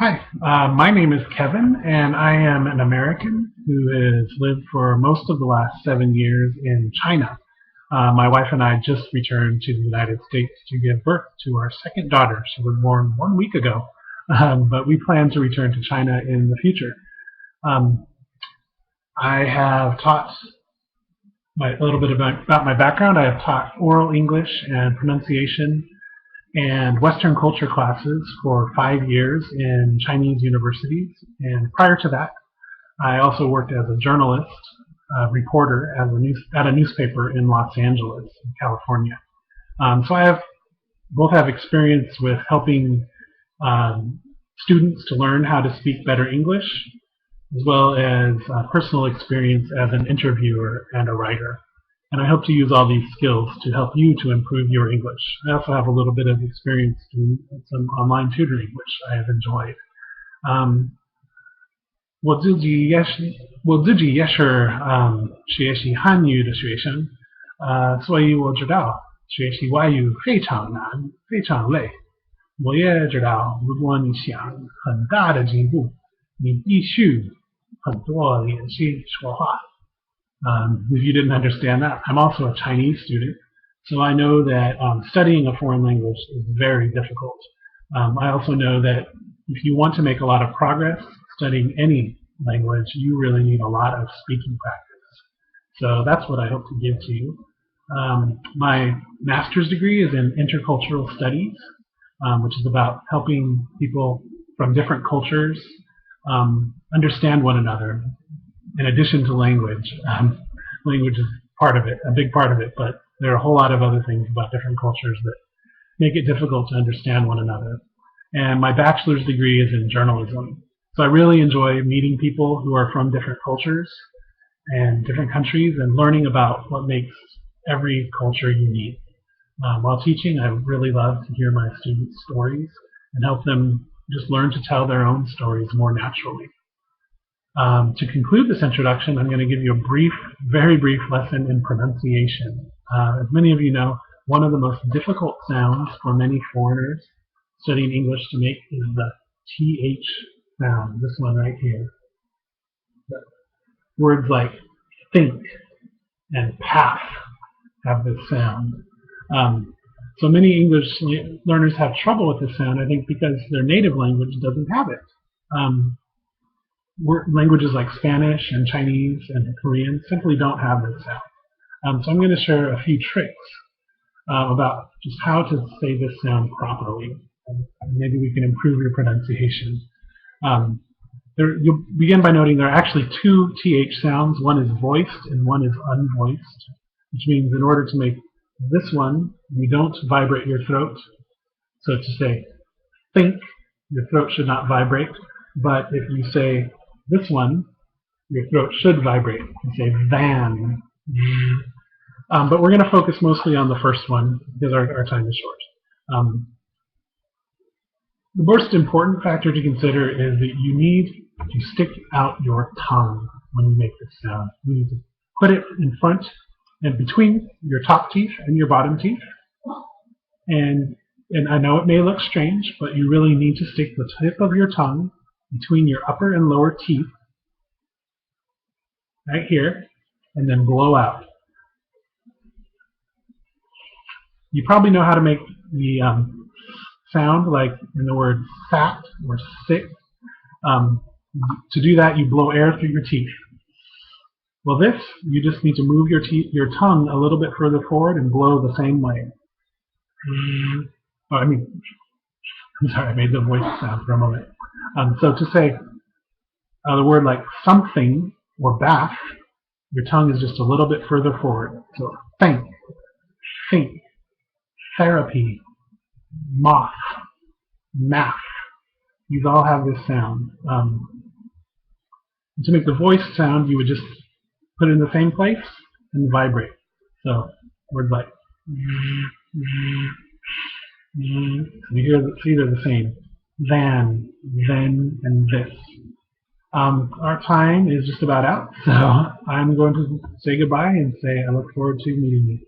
Hi, my name is Kevin, and I am an American who has lived for most of the last 7 years in China. My wife and I just returned to the United States to give birth to our second daughter. She was born 1 week ago, but we plan to return to China in the future. Um, I have taught a little bit about my background. I have taught oral English and pronunciation and Western culture classes for 5 years in Chinese universities. And prior to that, I also worked as a journalist, reporter at a newspaper in Los Angeles, California. So I both have experience with helping students to learn how to speak better English, as well as personal experience as an interviewer and a writer. And I hope to use all these skills to help you to improve your English. I also have a little bit of experience doing some online tutoring, which I have enjoyed. 我自己也是学习汉语的学生，所以我知道学习外语非常难，非常累。我也知道，如果你想很大的进步，你必须很多练习说话。If you didn't understand that, I'm also a Chinese student, so I know that studying a foreign language is very difficult. I also know that if you want to make a lot of progress studying any language, you really need a lot of speaking practice. So that's what I hope to give to you. My master's degree is in intercultural studies, which is about helping people from different cultures understand one another. In addition to language, language is part of it, a big part of it, but there are a whole lot of other things about different cultures that make it difficult to understand one another. And my bachelor's degree is in journalism. So I really enjoy meeting people who are from different cultures and different countries and learning about what makes every culture unique. While teaching, I really love to hear my students' stories and help them just learn to tell their own stories more naturally. To conclude this introduction, I'm going to give you a brief, very brief lesson in pronunciation. As many of you know, one of the most difficult sounds for many foreigners studying English to make is the TH sound, this one right here. Words like think and path have this sound. So many English learners have trouble with this sound, I think, because their native language doesn't have it. Languages like Spanish and Chinese and Korean simply don't have this sound. So I'm going to share a few tricks about just how to say this sound properly. Maybe we can improve your pronunciation. You'll begin by noting there are actually two TH sounds. One is voiced and one is unvoiced, which means in order to make this one, you don't vibrate your throat. So to say think, your throat should not vibrate. But if you say this one, your throat should vibrate. You say van. But we're going to focus mostly on the first one because our time is short. The most important factor to consider is that you need to stick out your tongue when you make this sound. You need to put it in front and between your top teeth and your bottom teeth. And I know it may look strange, but you really need to stick the tip of your tongue between your upper and lower teeth, right here, and then blow out. You probably know how to make the sound, like in the word fat or sick. To do that, you blow air through your teeth. Well, this, you just need to move your tongue a little bit further forward and blow the same way. I'm sorry, I made the voice sound for a moment. So to say the word like something or bath, your tongue is just a little bit further forward. So think, therapy, moth, math. These all have this sound. To make the voice sound, you would just put it in the same place and vibrate. So words like you see they're the same. Than, then, and this. Our time is just about out, so I'm going to say goodbye and say I look forward to meeting you.